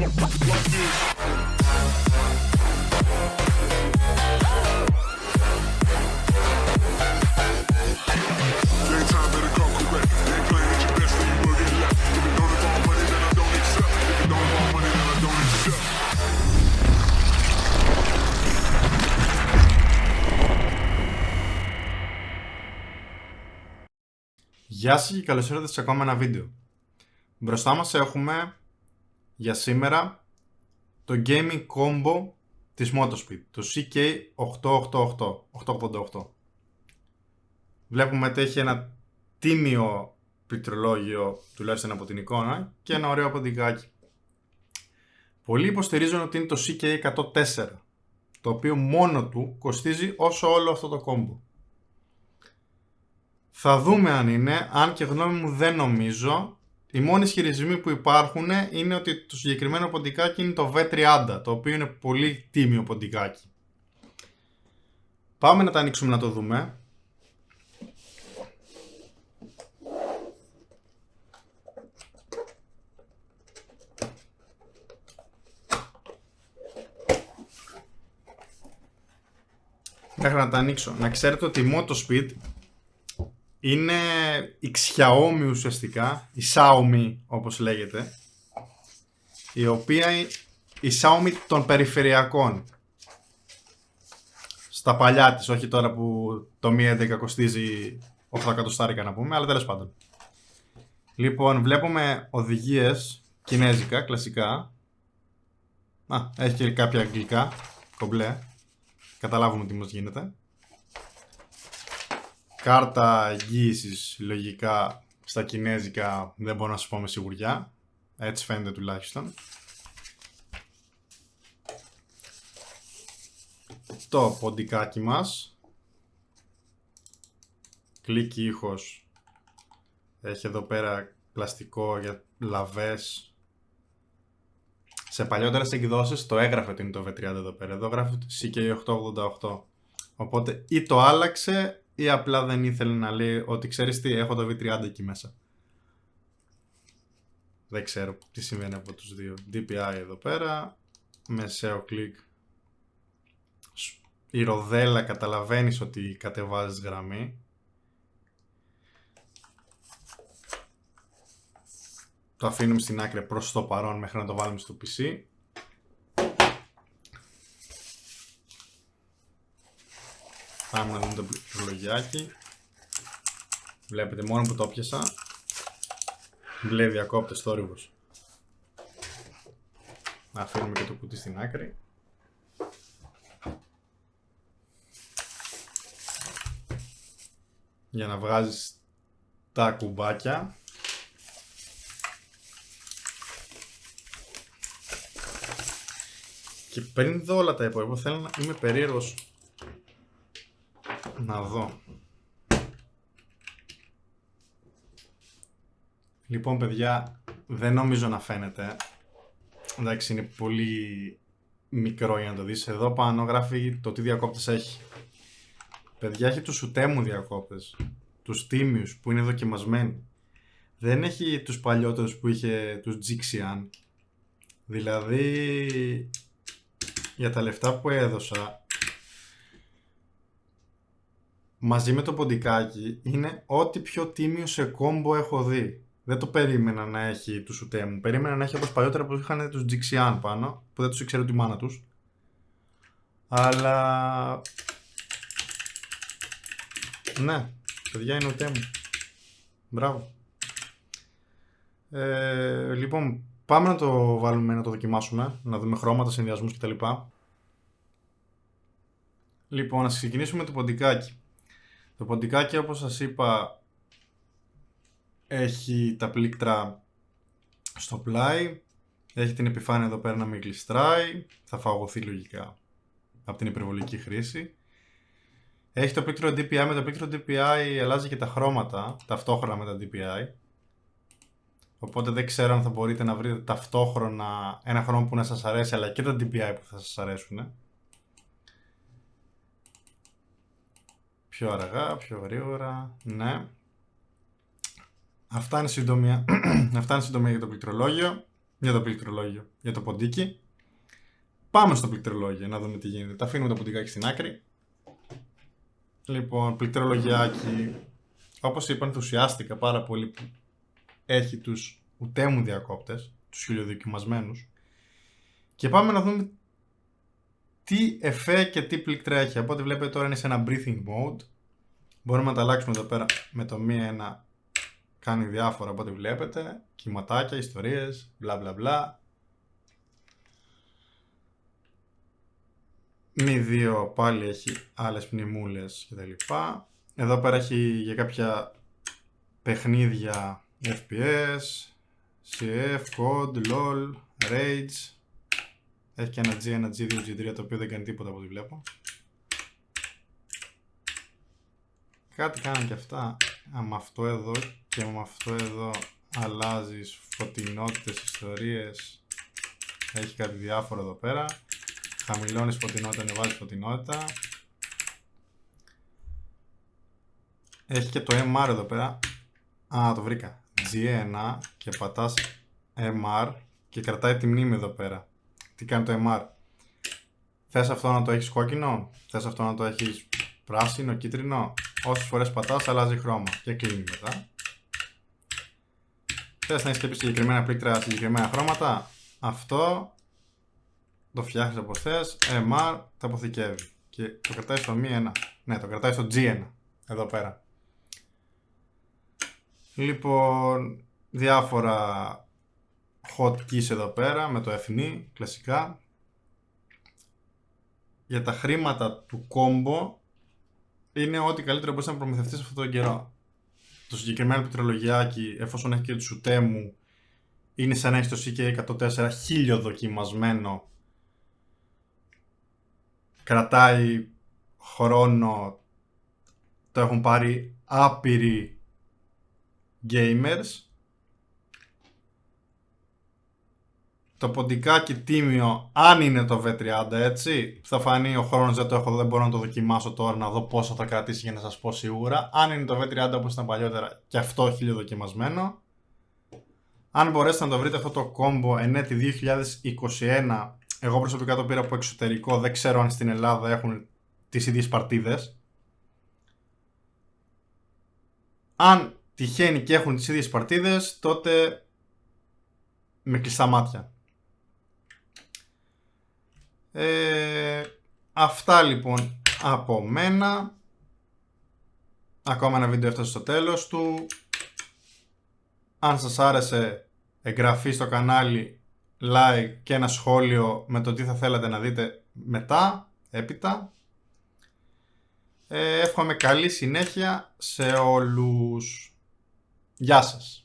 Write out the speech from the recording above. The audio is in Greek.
Γεια σας και καλώς ήρθατε σε ακόμα ένα βίντεο. Μπροστά μας έχουμε για σήμερα το gaming combo της Motospeed, το CK888. Βλέπουμε ότι έχει ένα τίμιο πληκτρολόγιο, τουλάχιστον από την εικόνα, και ένα ωραίο ποντικάκι. Πολλοί υποστηρίζουν ότι είναι το CK104, το οποίο μόνο του κοστίζει όσο όλο αυτό το combo. Θα δούμε αν είναι, αν και γνώμη μου δεν νομίζω. Οι μόνοι ισχυρισμοί που υπάρχουν είναι ότι το συγκεκριμένο ποντικάκι είναι το V30, το οποίο είναι πολύ τίμιο ποντικάκι. Πάμε να τα ανοίξουμε να το δούμε. Μέχρι να τα ανοίξω, να ξέρετε ότι η Motospeed είναι η Xiaomi ουσιαστικά, η Xiaomi όπως λέγεται, η οποία η Xiaomi των περιφερειακών. Στα παλιά της, όχι τώρα που το Mi 11 κοστίζει 800 να πούμε, αλλά τέλος πάντων. Λοιπόν, βλέπουμε οδηγίες κινέζικα, κλασικά. Έχει και κάποια αγγλικά, κομπλέ. Καταλάβουμε τι μας γίνεται. Κάρτα εγγύησης, λογικά στα κινέζικα δεν μπορώ να σας πω με σιγουριά. Έτσι φαίνεται τουλάχιστον. Το ποντικάκι μας. Κλίκι ήχος. Έχει εδώ πέρα πλαστικό για λαβές. Σε παλιότερες εκδόσεις το έγραφε ότι είναι το V30 εδώ πέρα. Εδώ γράφει CK888. Οπότε ή το άλλαξε ή απλά δεν ήθελε να λέει ότι ξέρεις τι, έχω το V30 εκεί μέσα. Δεν ξέρω τι συμβαίνει από τους δύο. DPI εδώ πέρα, μεσαίο κλικ. Η ροδέλα καταλαβαίνεις ότι κατεβάζεις γραμμή. Το αφήνουμε στην άκρη προς το παρόν μέχρι να το βάλουμε στο PC. Πάμε να δούμε το πληκτρολογιάκι. Βλέπετε μόνο που το πιάσα. Μπλε διακόπτες θόρυβος. Αφήνουμε και το κουτί στην άκρη. Για να βγάζεις τα κουμπάκια. Και πριν δω όλα τα υπόλοιπα, θέλω να είμαι περίεργος να δω. Λοιπόν παιδιά, δεν νομίζω να φαίνεται. Εντάξει, είναι πολύ μικρό για να το δεις. Εδώ πάνω γράφει το τι διακόπτες έχει. Παιδιά, έχει τους ουτέμου διακόπτες, τους τίμιους που είναι δοκιμασμένοι. Δεν έχει τους παλιότερους που είχε τους Jixian. Δηλαδή, για τα λεφτά που έδωσα, μαζί με το ποντικάκι, είναι ό,τι πιο τίμιο σε κόμπο έχω δει. Δεν το περίμενα να έχει τους ουτέμου. Περίμενα να έχει όπως παλιότερα που είχαν τους Jixian πάνω, που δεν τους ήξερε τη μάνα τους. Αλλά ναι, παιδιά, είναι ουτέμου. Μπράβο. Λοιπόν, πάμε να το βάλουμε, να το δοκιμάσουμε, να δούμε χρώματα, συνδυασμούς κτλ. Λοιπόν, ας ξεκινήσουμε με το ποντικάκι. Το ποντικάκι, όπως σας είπα, έχει τα πλήκτρα στο πλάι, έχει την επιφάνεια εδώ πέρα να μην γλιστράει, θα φαγωθεί λογικά από την υπερβολική χρήση. Έχει το πλήκτρο DPI, με το πλήκτρο DPI αλλάζει και τα χρώματα ταυτόχρονα με τα DPI. Οπότε δεν ξέρω αν θα μπορείτε να βρείτε ταυτόχρονα ένα χρώμα που να σας αρέσει, αλλά και τα DPI που θα σας αρέσουν. Πιο αργά, πιο γρήγορα, ναι. Αυτά είναι συντομία για το πληκτρολόγιο. για το πληκτρολόγιο, για το ποντίκι. Πάμε στο πληκτρολόγιο να δούμε τι γίνεται. Τα αφήνουμε το ποντικάκι στην άκρη. Λοιπόν, πληκτρολογιάκι. Όπως είπα, ενθουσιάστηκα πάρα πολύ που έχει τους ουδέμου διακόπτες, τους χιλιοδοκιμασμένους. Και πάμε να δούμε τι εφέ και τι πλήκτρα έχει. Από ό,τι βλέπετε τώρα είναι σε ένα breathing mode. Μπορούμε να τα αλλάξουμε εδώ πέρα με το μία 1. Κάνει διάφορα από ό,τι βλέπετε. Κυματάκια, ιστορίες, μπλα μπλα μπλα. Mi 2 πάλι έχει άλλες μνημούλες κτλ. Εδώ πέρα έχει για κάποια παιχνίδια FPS, CF, COD, LOL, Rage. Έχει και ένα G1, G2, G3 το οποίο δεν κάνει τίποτα από ό,τι βλέπω. Κάτι κάνουν και αυτά. Με αυτό εδώ και με αυτό εδώ αλλάζεις φωτεινότητες, ιστορίες. Έχει κάτι διάφορο εδώ πέρα. Χαμηλώνεις φωτεινότητα, ανεβάζεις φωτεινότητα. Έχει και το MR εδώ πέρα. Α, το βρήκα. G1 και πατάς MR και κρατάει τη μνήμη εδώ πέρα. Τι κάνει το MR? Θες αυτό να το έχεις κόκκινο? Θες αυτό να το έχεις πράσινο, κίτρινο? Όσες φορές πατάς αλλάζει χρώμα και κλείνει μετά. Θες να έχεις και συγκεκριμένα πλήκτρα, συγκεκριμένα χρώματα? Αυτό το φτιάχνεις όπως θες. MR το αποθηκεύει και το κρατάει στο Mi 1. Ναι, το κρατάει στο G1 εδώ πέρα. Λοιπόν, διάφορα hotkeys εδώ πέρα με το F9 κλασικά. Για τα χρήματα του combo είναι ό,τι καλύτερο μπορείς να προμηθευτείς αυτόν τον καιρό. Το συγκεκριμένο πληκτρολογιάκι, εφόσον έχει και του ουδέμου, είναι σαν να έχει το CK104 χιλιοδοκιμασμένο. Κρατάει χρόνο. Το έχουν πάρει άπειροι gamers. Το ποντικάκι τίμιο, αν είναι το V30, έτσι, θα φανεί ο χρόνος, δεν το έχω, δεν μπορώ να το δοκιμάσω τώρα, να δω πόσο θα κρατήσει για να σας πω σίγουρα. Αν είναι το V30 όπως ήταν παλιότερα, και αυτό χιλιοδοκιμασμένο. Αν μπορέσετε να το βρείτε αυτό το combo εν έτη 2021, εγώ προσωπικά το πήρα από εξωτερικό, δεν ξέρω αν στην Ελλάδα έχουν τις ίδιες παρτίδες. Αν τυχαίνει και έχουν τις ίδιες παρτίδες, τότε με κλειστά μάτια. Αυτά λοιπόν από μένα. Ακόμα ένα βίντεο έφτασε στο τέλος του. Αν σας άρεσε, εγγραφή στο κανάλι, like και ένα σχόλιο με το τι θα θέλατε να δείτε μετά, έπειτα. Εύχομαι καλή συνέχεια σε όλους. Γεια σας.